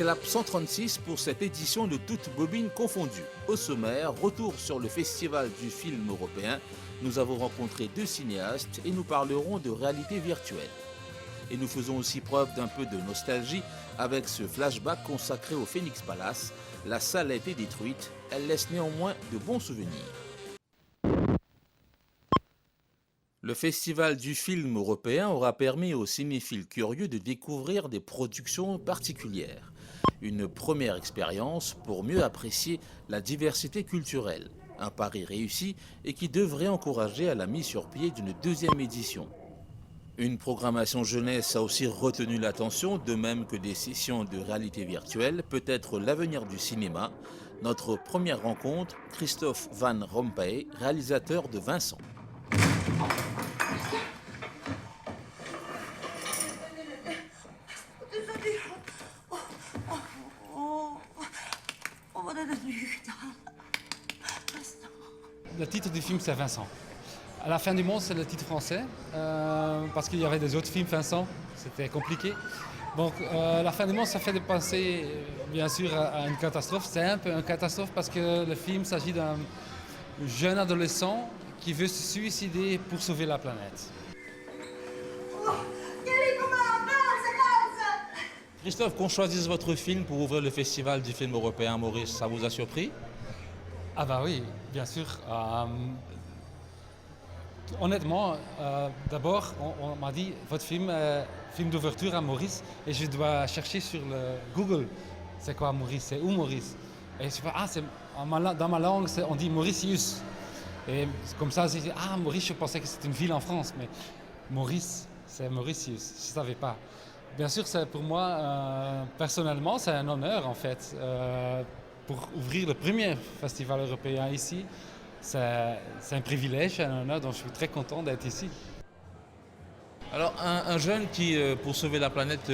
Clap 136 pour cette édition de toutes bobines confondues. Au sommaire, retour sur le Festival du film européen. Nous avons rencontré 2 cinéastes et nous parlerons de réalité virtuelle. Et nous faisons aussi preuve d'un peu de nostalgie avec ce flashback consacré au Phoenix Palace. La salle a été détruite, elle laisse néanmoins de bons souvenirs. Le Festival du film européen aura permis aux cinéphiles curieux de découvrir des productions particulières. Une première expérience pour mieux apprécier la diversité culturelle. Un pari réussi et qui devrait encourager à la mise sur pied d'une 2e édition. Une programmation jeunesse a aussi retenu l'attention, de même que des sessions de réalité virtuelle, peut-être l'avenir du cinéma. Notre première rencontre, Christophe Van Rompuy, réalisateur de Vincent. Le titre du film, c'est Vincent. À la fin du monde, c'est le titre français, parce qu'il y avait des autres films Vincent, c'était compliqué. Donc, la fin du monde, ça fait penser, bien sûr, à une catastrophe. C'est un peu une catastrophe parce que le film s'agit d'un jeune adolescent qui veut se suicider pour sauver la planète. Christophe, qu'on choisisse votre film pour ouvrir le Festival du film européen, Maurice, ça vous a surpris? Ah bah oui, bien sûr. Honnêtement, d'abord, on m'a dit votre film, film d'ouverture à Maurice, et je dois chercher sur le Google. C'est quoi Maurice? C'est où Maurice? Et je sais pas, dans ma langue, on dit Mauritius. Et comme ça, j'ai dit, Maurice, je pensais que c'était une ville en France, mais Maurice, c'est Mauritius. Je ne savais pas. Bien sûr, pour moi, personnellement, c'est un honneur en fait. Pour ouvrir le premier festival européen ici, c'est un privilège, un honneur, donc je suis très content d'être ici. Alors, un jeune qui, pour sauver la planète,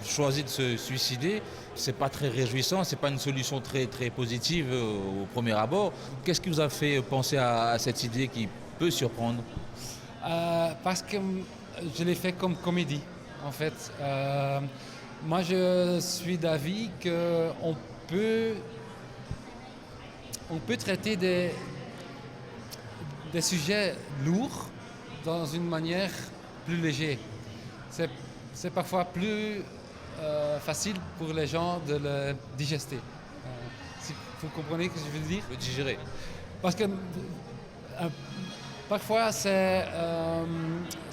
choisit de se suicider, c'est pas très réjouissant, c'est pas une solution très, très positive au premier abord. Qu'est-ce qui vous a fait penser à cette idée qui peut surprendre? Parce que je l'ai fait comme comédie, en fait. Moi, je suis d'avis qu'on peut traiter des sujets lourds dans une manière plus légère. C'est parfois plus facile pour les gens de le digester. Si vous comprenez ce que je veux dire? Le digérer. Parce que parfois c'est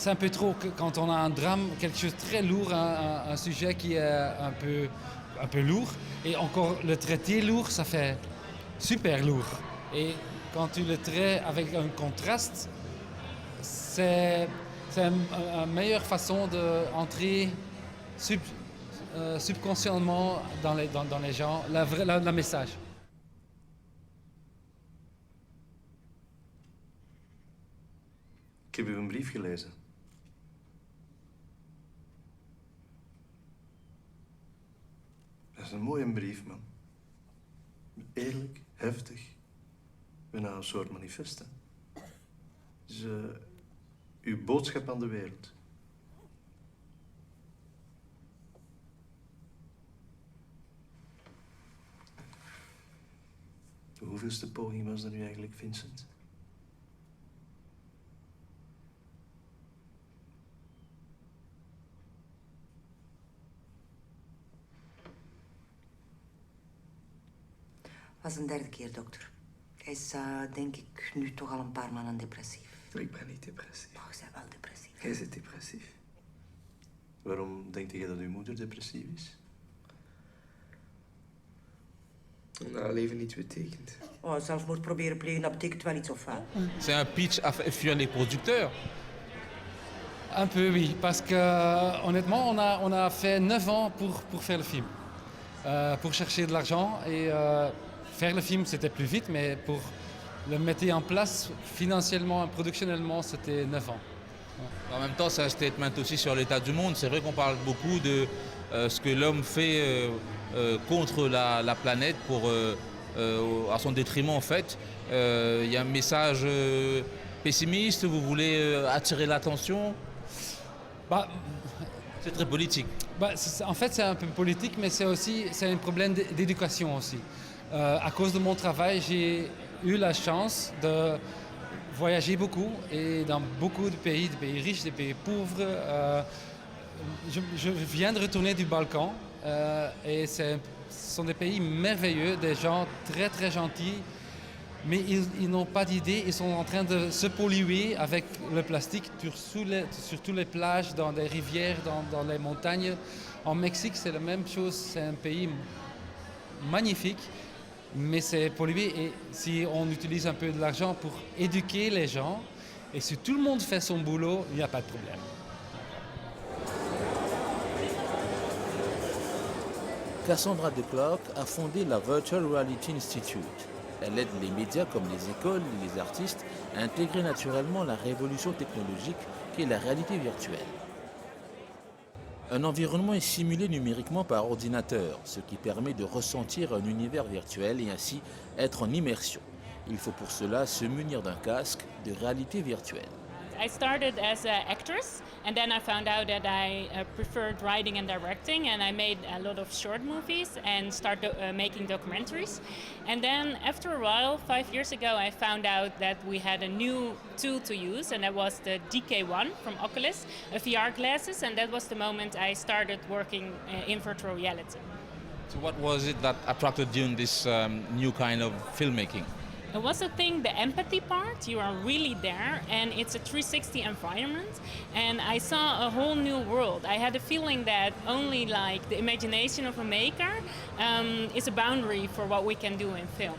un peu trop quand on a un drame, quelque chose de très lourd, un sujet qui est un peu lourd, et encore le traiter lourd, ça fait super lourd. Et quand tu le traites avec un contraste, c'est une meilleure façon d'entrer subconsciemment dans les gens, le message. Ik heb uw brief gelezen. Dat is een mooie brief, man. Eerlijk, heftig. Bijna een soort manifest, hè. Het is uw boodschap aan de wereld. De hoeveelste poging was dat nu eigenlijk, Vincent? Was een 3e keer, dokter. Hij is, denk ik, nu toch al een paar maanden depressief. Ik ben niet depressief. Oh, je bent wel depressief. Jij bent depressief. Waarom denkt jij dat uw moeder depressief is? Omdat haar leven niets betekent. Oh, zelfmoord proberen plegen, dat betekent wel iets, of wel? C'est un pitch à fuir les producteurs. Un peu, oui, parce que honnêtement, on a fait 9 ans pour faire le film. Pour chercher de l'argent et faire le film, c'était plus vite, mais pour le mettre en place financièrement et productionnellement, c'était 9 ans. En même temps, c'est un statement aussi sur l'état du monde. C'est vrai qu'on parle beaucoup de ce que l'homme fait contre la planète à son détriment, en fait. Il y a un message pessimiste, vous voulez attirer l'attention? Bah, C'est très politique. Bah, en fait, c'est un peu politique, mais c'est un problème d'éducation aussi. À cause de mon travail, j'ai eu la chance de voyager beaucoup et dans beaucoup de pays riches, des pays pauvres. Je viens de retourner du Balkan et ce sont des pays merveilleux, des gens très très gentils, mais ils n'ont pas d'idée, ils sont en train de se polluer avec le plastique sur toutes les plages, dans les rivières, dans les montagnes. En Mexique, c'est la même chose, c'est un pays magnifique, mais c'est pollué. Et si on utilise un peu de l'argent pour éduquer les gens, et si tout le monde fait son boulot, il n'y a pas de problème. Cassandra De Clercq a fondé la Virtual Reality Institute. Elle aide les médias comme les écoles et les artistes à intégrer naturellement la révolution technologique qui est la réalité virtuelle. Un environnement est simulé numériquement par ordinateur, ce qui permet de ressentir un univers virtuel et ainsi être en immersion. Il faut pour cela se munir d'un casque de réalité virtuelle. I started as an actress, and then I found out that I preferred writing and directing, and I made a lot of short movies and started making documentaries. And then after a while, 5 years ago, I found out that we had a new tool to use, and that was the DK1 from Oculus, a VR glasses, and that was the moment I started working in virtual reality. So what was it that attracted you in this new kind of filmmaking? It was the thing, the empathy part, you are really there, and it's a 360 environment, and I saw a whole new world. I had a feeling that only like the imagination of a maker is a boundary for what we can do in film.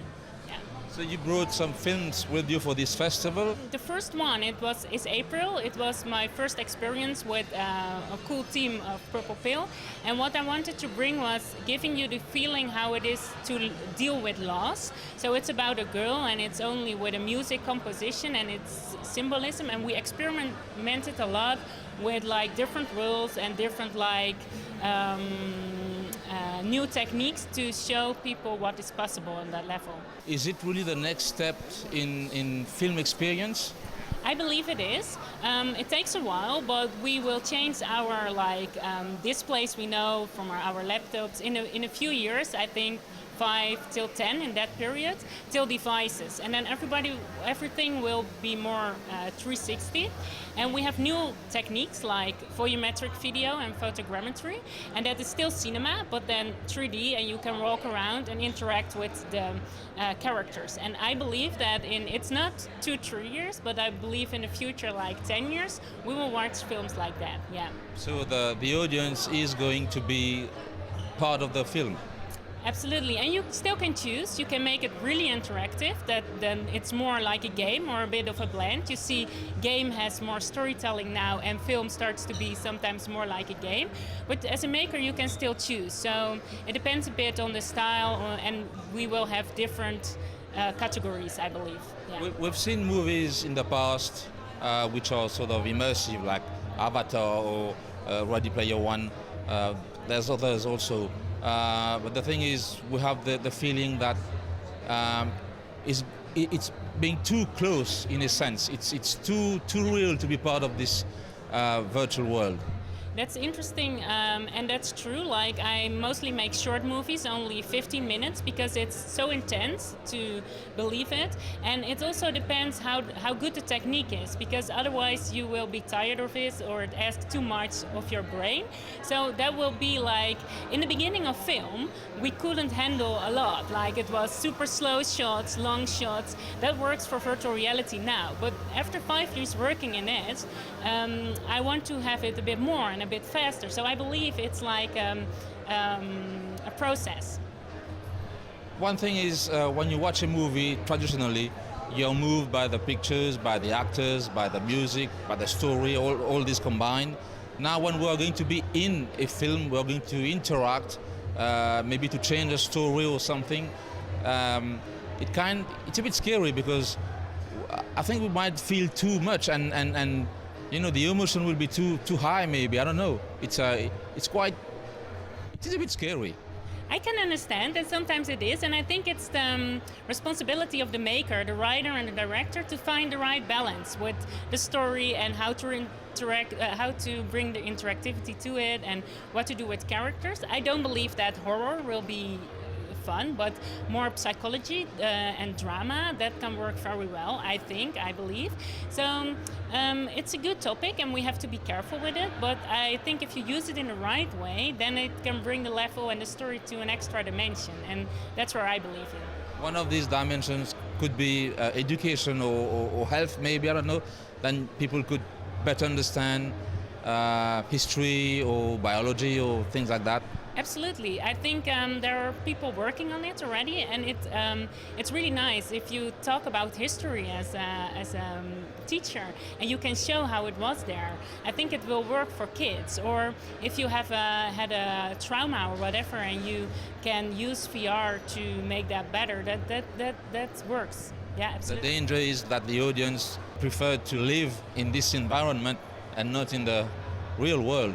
So you brought some films with you for this festival? The first one, is April. It was my first experience with a cool team of Purple Pill. And what I wanted to bring was giving you the feeling how it is to deal with loss. So it's about a girl and it's only with a music composition and it's symbolism. And we experimented a lot with like different rules and different new techniques to show people what is possible on that level. Is it really the next step in film experience? I believe it is. It takes a while, but we will change our displays we know from our laptops in a few years. I think 5 till 10 in that period, till devices, and then everything will be more 360. And we have new techniques like volumetric video and photogrammetry, and that is still cinema, but then 3D, and you can walk around and interact with the characters. And I believe that it's not 2-3 years, but I believe in the future, like 10 years, we will watch films like that. Yeah. So the audience is going to be part of the film. Absolutely, and you still can choose. You can make it really interactive, then it's more like a game or a bit of a blend. You see, game has more storytelling now, and film starts to be sometimes more like a game. But as a maker, you can still choose. So it depends a bit on the style, and we will have different categories, I believe. Yeah. We've seen movies in the past which are sort of immersive, like Avatar or Ready Player One. There's others also. But the thing is, we have the feeling that it's being too close in a sense. It's too real to be part of this virtual world. That's interesting, and that's true. Like, I mostly make short movies, only 15 minutes, because it's so intense to believe it. And it also depends how good the technique is, because otherwise you will be tired of it or it asks too much of your brain. So that will be like, in the beginning of film, we couldn't handle a lot. Like, it was super slow shots, long shots. That works for virtual reality now. But after 5 years working in it, I want to have it a bit more and a bit faster. So I believe it's like a process. One thing is, when you watch a movie, traditionally, you're moved by the pictures, by the actors, by the music, by the story, all this combined. Now when we are going to be in a film, we're going to interact, maybe to change a story or something. It's a bit scary because I think we might feel too much and you know, the emotion will be too high maybe, I don't know. It is a bit scary. I can understand that sometimes it is, and I think it's the responsibility of the maker, the writer, and the director to find the right balance with the story and how to interact, how to bring the interactivity to it, and what to do with characters. I don't believe that horror will be fun, but more psychology and drama that can work very well. I believe. So it's a good topic, and we have to be careful with it. But I think if you use it in the right way, then it can bring the level and the story to an extra dimension, and that's where I believe in. One of these dimensions could be education or health, maybe, I don't know. Then people could better understand history or biology or things like that. Absolutely. I think there are people working on it already, and it's really nice if you talk about history as a teacher and you can show how it was there. I think it will work for kids, or if you have had a trauma or whatever and you can use VR to make that better, that works. Yeah, absolutely. The danger is that the audience prefer to live in this environment and not in the real world.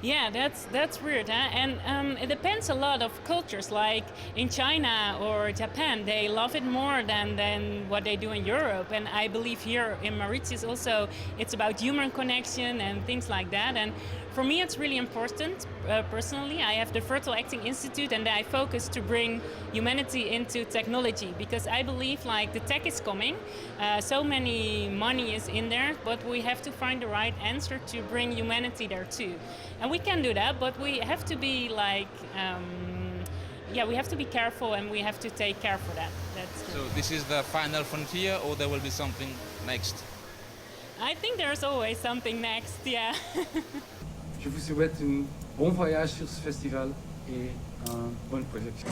Yeah, that's weird, huh? And it depends a lot of cultures. Like in China or Japan, they love it more than what they do in Europe. And I believe here in Mauritius also, it's about human connection and things like that. And for me, it's really important. Personally, I have the Virtual Acting Institute, and I focus to bring humanity into technology, because I believe like the tech is coming. So many money is in there, but we have to find the right answer to bring humanity there too. And we can do that, but we have to be like, we have to be careful, and we have to take care for that. So this is the final frontier, or there will be something next? I think there's always something next, yeah. Je vous souhaite un bon voyage sur ce festival et une bonne projection.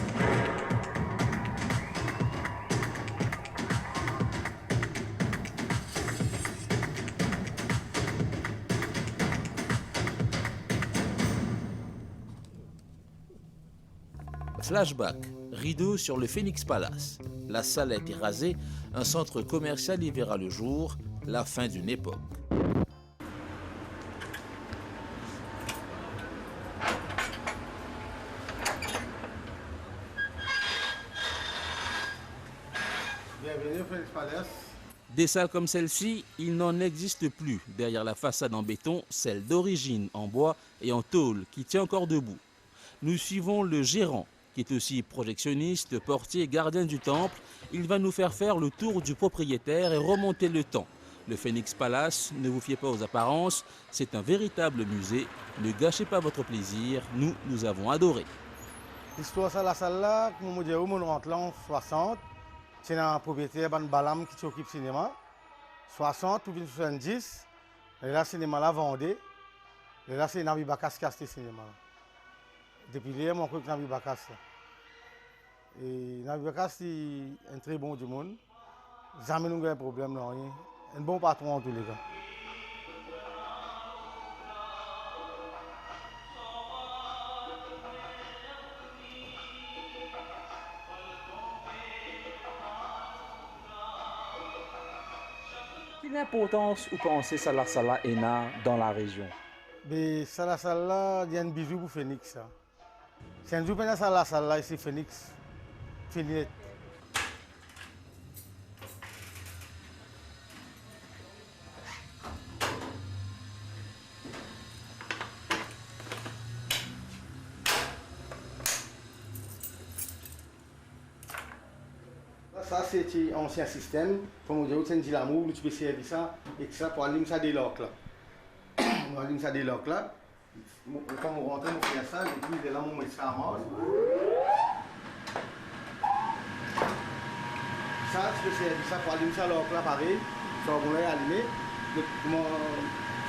Flashback, rideau sur le Phoenix Palace. La salle a été rasée, un centre commercial y verra le jour, la fin d'une époque. Bienvenue au Phoenix Palace. Des salles comme celle-ci, il n'en existe plus derrière la façade en béton, celle d'origine en bois et en tôle qui tient encore debout. Nous suivons le gérant, qui est aussi projectionniste, portier, gardien du temple. Il va nous faire le tour du propriétaire et remonter le temps. Le Phoenix Palace, ne vous fiez pas aux apparences, c'est un véritable musée. Ne gâchez pas votre plaisir, nous avons adoré. L'histoire de la salle là, comme je dis, on rentre là en 60. C'est un propriétaire Ban Balam qui s'occupe du cinéma. 60 ou 70. Et là, le cinéma là vendé. Et là, c'est Nabi Bakas qui a acheté le cinéma. Depuis hier, mon collègue Nabi Bakas. Et Nabi Bakas, c'est un très bon du monde. Jamais nous avons un problème, non, rien. Un bon patron en tous les cas. Quelle importance vous pensez que Salah Salah a dans la région? Mais Salah Salah, il y a un bisou pour Phoenix. C'est un jour pendant Salah Salah, ici Phoenix. Fini. Ça, c'est un ancien système. Comme on dit, c'est un dilamour, tu peux servir ça et ça pour allumer ça des locs là. On allume ça des locs là. Quand on rentre, on fait ça, et puis là, on met ça à mort. Ça, tu peux servir ça pour allumer ça loc là, pareil. Ça, on l'a allumé.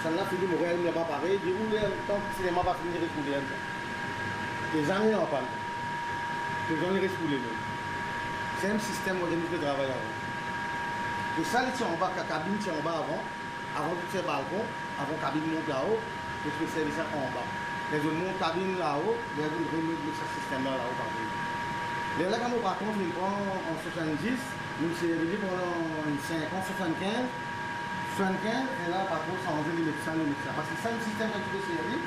Ça n'a fini, on l'a allumé pas pareil. Du coup, tant que le cinéma va finir de couler. Les amis n'en parlent pas. Les gens les restent couler. C'est un système modernisé de travail avant. Et ça, les en bas, la cabine tient en bas avant de faire balcon, avant la cabine monte là-haut, et je fais servir ça en bas. Les autres montent la cabine là-haut, les autres remettent ce système là-haut par exemple. Les là, quand on par contre, en 70, nous c'est arrivé pendant 5 ans, 75, et là, par contre, ça a enlevé les médecins. Parce que c'est un système que tu peux servir.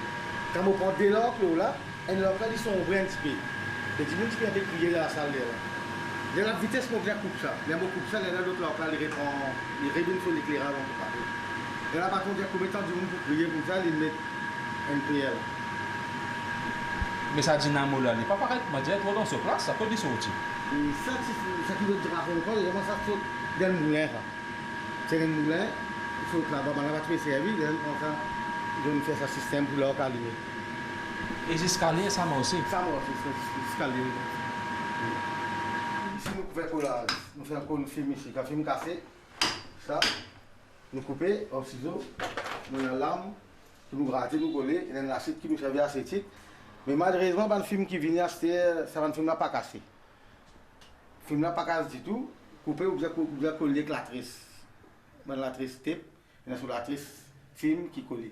Quand on prend des locs là, et les locs là, ils sont ouverts un petit peu. Et du monde qui vient crier dans la salle là. De la vitesse qu'on vient couper ça. Les mots coupe ça, les l'autre là, il répond, il rébine sur l'éclairage on peut parler. Et là par contre, il y a combien de temps du monde pour crier pour ça, il met une prière. Mais ça dynamo là, il n'est pas pareil, moi dire trop dans ce place, ça peut sortir. Et ça qui veut dire encore, ça saute dans le moulin. C'est le moulin, il faut que là-bas, on va trouver servi, comme ça, ils vont faire ce système pour leur allumer. Et les escaliers, ça m'a aussi. Ça m'a aussi, c'est escalier. Ici, nous coupons le collage. Nous faisons encore un film ici. Quand le film cassé, ça, nous coupons au ciseau, nous avons la lame, nous grattons, nous collons, il y a un acide qui nous servait à cette. Mais malheureusement, le film qui vient acheter, ça va ne film pas cassé. Le film n'a pas cassé du tout. Coupé, vous avez collé avec la trice. La trice tape, il y a sur la trice film qui colle.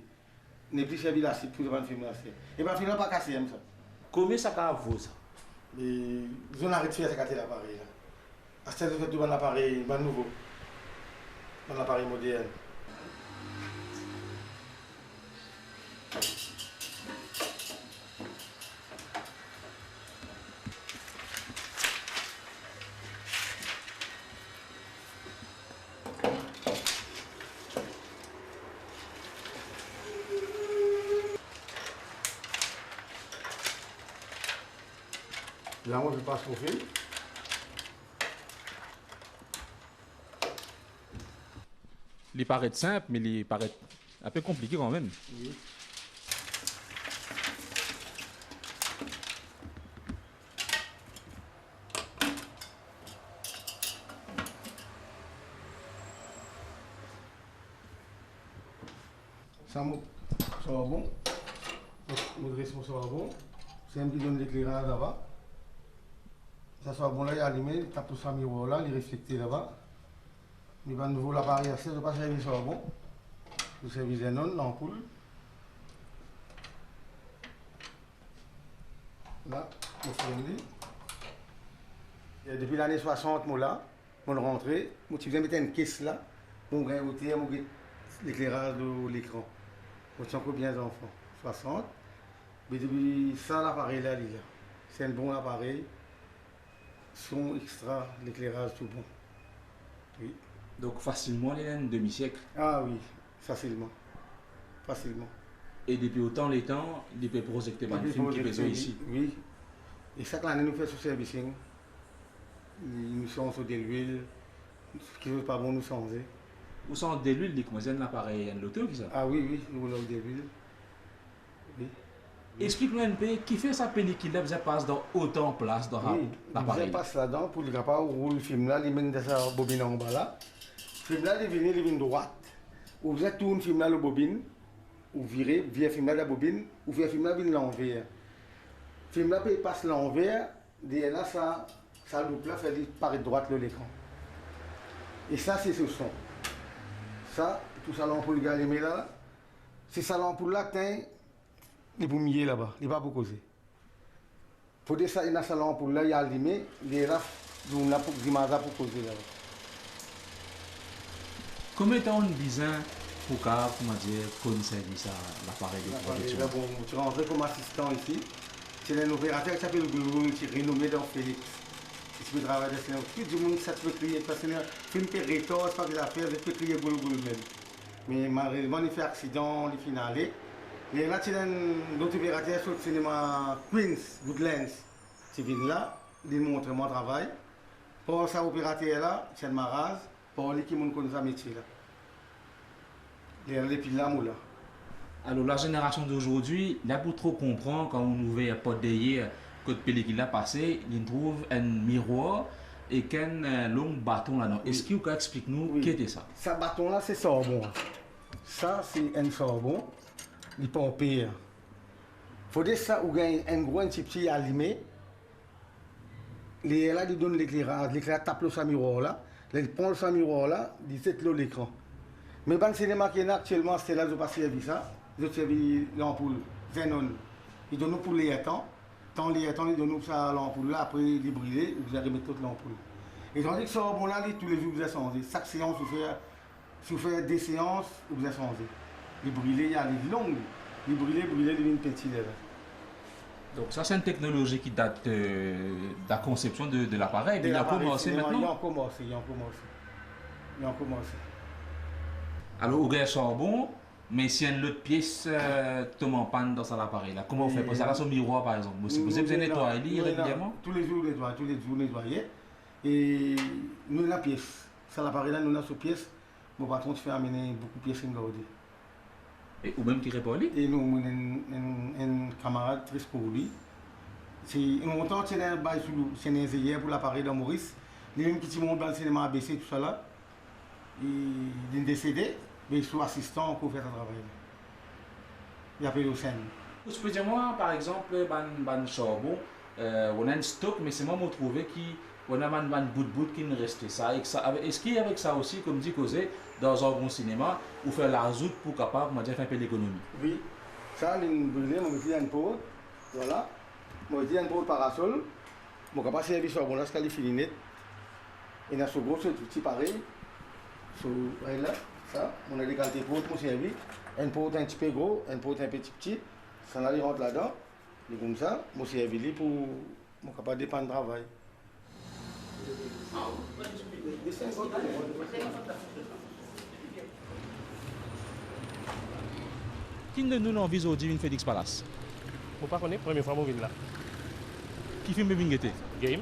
Il n'est plus servi l'acide pour le film là. Et le film n'a pas cassé comme ça. Combien ça a vaut ça? Ils ont arrêté de faire l'appareil. À ce stade, ils ont fait un appareil nouveau. Un appareil moderne. Là, moi, je passe mon fil. Il paraît simple, mais il paraît un peu compliqué quand même. Oui. Ça va bon. Notre responsable ça va bon. C'est un qui donne l'éclairage là-bas. Ça soit bon là, il est allumé, il tape sur le miroir là, il est reflété là-bas. Il va nouveau l'appareil à 16, je ne vais pas servir ça bon. Je servir un non, l'ampoule. Là, on fait et depuis l'année 60, moi là, on rentré, moi tu viens mettre une caisse là, on gagne au terme, on gagne l'éclairage de l'écran. On tient combien d'enfants 60. Mais depuis ça, l'appareil là, c'est un bon appareil. Son extra, l'éclairage tout bon. Oui. Donc facilement, il y a un demi-siècle. Ah oui, facilement. Facilement. Et depuis autant les temps, il peut projeter un film qui est ici. Oui. Et chaque année, nous faisons ce servicing. Nous sommes sur de l'huile. Ce qui n'est pas bon, nous changer. Vous sentez de l'huile, vous avez un appareil, un loto qui ça? Ah oui, oui, nous avons de l'huile. Oui. Explique-nous un peu, qui fait sa pellicule là, vous passe dans autant de place dans l'appareil? Vous passe là-dedans pour le capable rouler le film là, il mène de sa bobine en bas là. Le film là, il vient droite. Vous tournez le film là, le bobine. Vous virez, via le film là, la bobine. Ou via le film là, il l'envers. Le film là, il passe l'envers. Derrière là, ça loupe là, fait paraître droite l'écran. Et ça, c'est ce son. Ça, tout ça l'ampoule qui est allumée là, c'est ça l'ampoule là, il est pour mier là-bas, il n'est pas pour causer. Pour dire ça, il y a ça l'ampoule là, il est allumé, il est là, pour pour causer là-bas. Combien de temps on besoin pour qu'on service à l'appareil de production? Là, bon, tu rentres comme assistant ici, c'est un opérateur qui s'appelle Goulou, qui est renommé dans Félix. Tu peux travailler dessus. Tout le monde, ça te peut crier, parce que le film est rétor, c'est pas des affaires, tu peux crier Goulou même. Mais malheureusement, il fait accident, il finale. Et là, tu as un autre opérateur sur le cinéma Queens, Woodlands. Tu viens là, il montre mon travail. Pour ça, opérateur là, c'est un maraz, pour lui qui connaît sa métier là. Et puis là, moi là. Alors, la génération d'aujourd'hui, là, pour trop comprendre, quand on ouvre pas d'œil, que le pellicule a passé, il trouve un miroir et qu'un long bâton là-dedans. Est-ce que vous pouvez expliquer-nous qu'est-ce que ça? Ce bâton là, c'est sorbon. Ça, c'est un sorbon. Il peut en pire. Il faut dire ça, où il y a un gros petit allumé. Là, il donne l'éclairage. L'éclairage tape sur le miroir là. Il prend le miroir là, il set l'écran. Mais dans le cinéma qui est actuellement, c'est là que je passe ça. Je servis l'ampoule Zenon. Il donne nous pour les temps. Tant les temps, il donne nous ça l'ampoule là. Après, il est brûlé, vous allez mettre toute l'ampoule. Et tandis que ça, bon là, tous les jours, vous avez changé. Chaque séance, vous faites des séances, vous avez changé. Les brûlés, il y a les longues. Les brûlés, il y a une petite là. Donc ça, c'est une technologie qui date de la conception de l'appareil. Mais il a commencé maintenant. Il a commencé. Alors, au gars charbon, mais si une autre pièce tombe en panne dans cet appareil, là, comment on fait? Parce que ça, là, son miroir, par exemple. Vous avez besoin de nettoyer régulièrement? Tous les jours, nettoyer. Et nous, la pièce. Ça, l'appareil là, nous, la pièce. Mon patron te fait amener beaucoup de pièces en garder. Et ou même qui répond lui? Et nous, un camarade très pour lui. C'est un montant, c'est un ingénieur pour l'appareil de Maurice. Les mêmes qui montent dans le cinéma ABC, tout ça là. Il est décédé, mais il est assistant pour faire ce travail. Il appelle au sein. Vous pouvez dire, moi, par exemple, ban charbon, on a un stock, mais c'est moi qui trouvé qu'on a un bout qui ne restait ça. Est-ce qu'il y a avec ça aussi, comme dit Cosé, dans un bon cinéma, ou faire la zoute pour capable de faire un peu d'économie? Oui, ça, on brûlé, on met une peau, voilà. On met une peau parasol, on capable de servir sur bon là, ce qu'elle est fini net. Et dans ce gros, ce petit pareil, là, ça, on a des qualités pour mon servir. Un pot un petit peu gros, un pot un petit, ça allait rentrer là-dedans. Et comme ça, mon servir pour mon capable de dépendre du travail. Qui de nous l'envie aujourd'hui de Félix Palace? Je ne sais pas, première fois que je viens là. Qui film bien été? Game.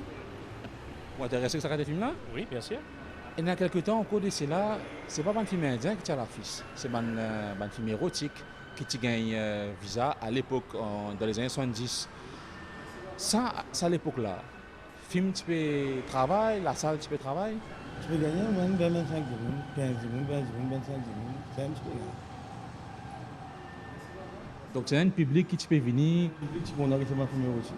Vous intéressé que ça des films là? Oui, bien sûr. Et dans quelques temps, au cours de cela, ce n'est pas un film indien qui a l'affiche, c'est un film érotique qui gagne visa à l'époque, dans les années 70. Ça à l'époque-là, film tu peux travailler, la salle tu peux travailler? Tu peux gagner même 25 000, 15 000, 20 000, 25 000, c'est un petit peu. Donc c'est un public qui tu peux venir. Le public qui peut arrêter ma film érotique.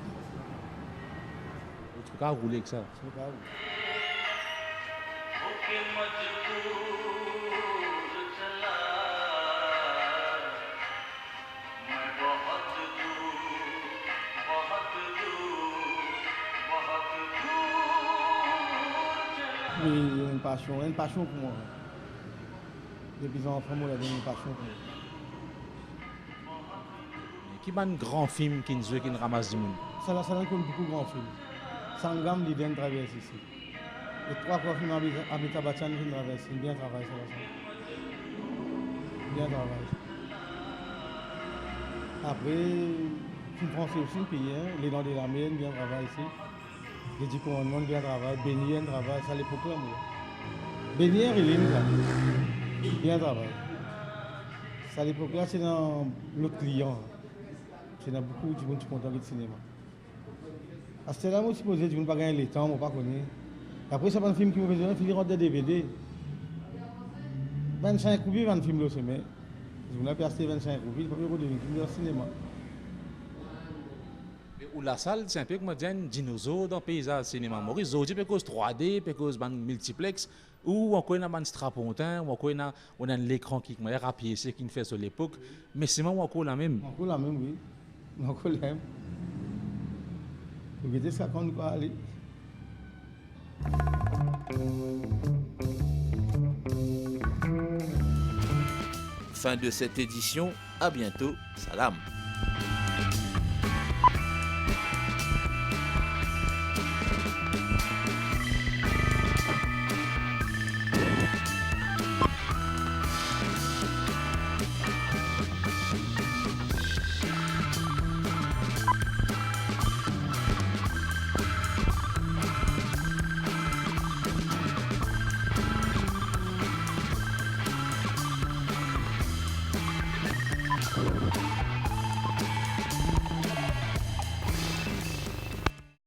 Tu peux pas rouler avec ça. Tu peux pas rouler. Mais une passion pour moi. Depuis enfant, moi, j'ai une passion pour moi. Qui est un grand film qui nous ramasse du monde? Ça donne comme beaucoup de grands films. Sangam, il vient de traverser ici. Les 3 films Amitabh Bachchan qui traversent, il bien travaillé ça. Bien travaillé. Après, film français aussi, pays, Les Dents de la Mer, bien travaillé ici. J'ai dit qu'on a bien travaillé, Bénier travaille, ça à l'époque là. Bénier et Lynn, bien travaillé. Ça à l'époque là, c'est dans l'autre client. C'est dans beaucoup de gens qui sont contents du cinéma. À ce là, moi, je suppose que je ne peux pas gagner le temps, je ne pas connaître. Après, c'est pas un film qui me fait un film de DVD. 25 roupies, 20 films là, mais je voulais acheter 25 roupies, je ne peux pas regarder un film de cinéma. Ou la salle, c'est un peu comme un dinosaure dans le paysage cinéma Maurice. Aujourd'hui, peut cause 3D, peut cause multiplex, ou encore un strapontin, ou encore on a l'écran qui est rapide, c'est qu'il fait sur l'époque. Mais c'est vraiment encore la même. Encore la même, oui. Encore la même. Vous voyez ça quand on va aller. Fin de cette édition, à bientôt, salam.